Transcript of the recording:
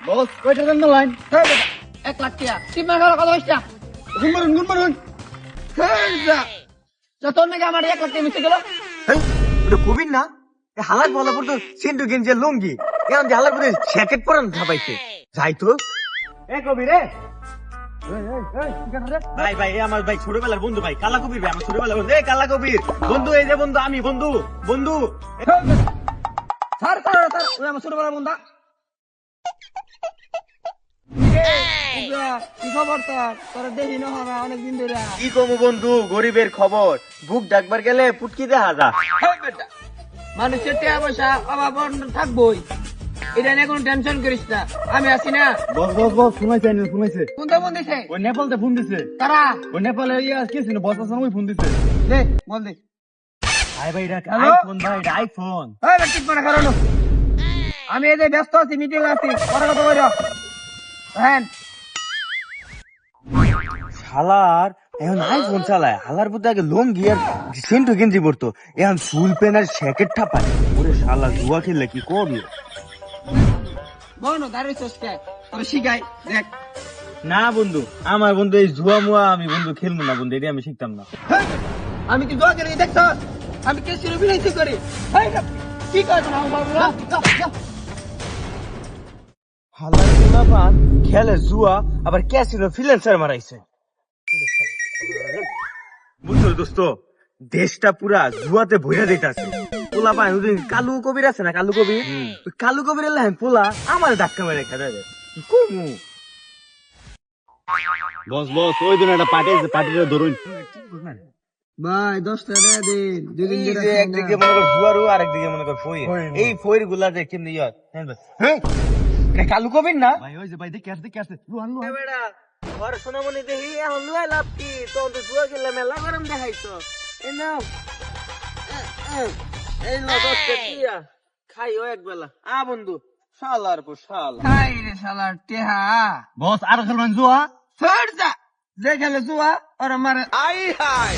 বস কয়টা দেন না লাইন? 1 লাখ টাকা টিপ মার খাওয়ার কথা বলছিস গুন মারুন। তোর নাকি আমার 1 লাখ টাকা মিশে গেল হেই, ওটা কবির না এ হালার বলা পড়তো সেন্টু গেঞ্জি আর লুঙ্গি এখন যে হালার পরে জ্যাকেট পরান ধাপাইছে যাই তো এ কবি রে ভাই ভাই এ আমার ভাই ছোটবেলার বন্ধু ভাই কালা কবির ভাই আমার ছোটবেলার বন্ধু এই কালা কবির বন্ধু এই যে বন্ধু আমি বন্ধু বন্ধু স্যার ওই আমার ছোটবেলার বন্ধা কি খবর তোর দেখি না অনেকদিন ধরে কি কমু বন্ধু গরিবের খবর বুক ডাকবার গেলে পুটকি দেখা যা মানুষের টাকা পয়সা অভাব থাকবোই এটা নিয়ে কোনো টেনশন করিস না আমি আছি না বস শুনাইছে কোনটা ফোন দিছে ওই নেপালতে ফোন দিছে তারা ওই নেপালে ইয়া কি ছিল বস আছে ওই ফোন দিছে দে বল দে ভাই ভাই এটা হ্যালো? আইফোন ভাই এটা আইফোন ওই ঠিক মানে কারণ আমি এই যে ব্যস্ত আছি মিটিং আছি পরে কথা বলো হ্যাঁ শালার এখন আইফোন চালায় হালার বুদ্ধে আগে লুঙ্গি আর সেন্টু গেঞ্জি পরতো এখন ফুল প্যান্ট আর জ্যাকেট ঠাপায় ওরে শালা জুয়া খেললে কি করবি বলো দাঁড়িয়ে চসকে তোর শিখাই দেখ না বন্ধু আমার বন্ধু এই জুয়া মুয়া আমি বন্ধু খেলবো না বন্ধু এটা আমি শিখতাম না আমি কি দোয়া করি দেখছ আমি কে শুরু বিনাইছি করি কি কাজ না বাবুরা হালার জুয়া পান খেলে জুয়া আবার ক্যাসিনো ফ্রিল্যান্সার মারাইছে বুঝছো দোস্ত দেশটা পুরা জুয়াতে ভইরা দিতেছে পোলা পায় কালু কবির আছে না কালু কবির ওই কালু কবির লাইন পোলা আমার ধাক্কা মেরে খেলা যায় কমু বস ওই দিন একটা পার্টিটা ধরুন ভাই 10 টাকা দিন দুদিন এই যে একদিকে মনে কর জুয়ারু আর একদিকে মনে কর ফই এই ফইর গুলা যে কেমনি ইয়া হ্যাঁ এটা কালু কবির না ভাই ওই যে ভাই দেখে আসতে লুহান বেড়া ঘর সোনামণি দেখি এখন লুয়াই লাভ কি তখন তো জুয়া খেললে মেলা গরম দেখাইছো এই নাও এই লো 10 টাকা খাইও এক বেলা বন্ধু শালার পর শালা হাই রে শালার টেহা বস আর খেলবেন জুয়া ফের যা যে খেলে জুয়া আর আমার আই হাই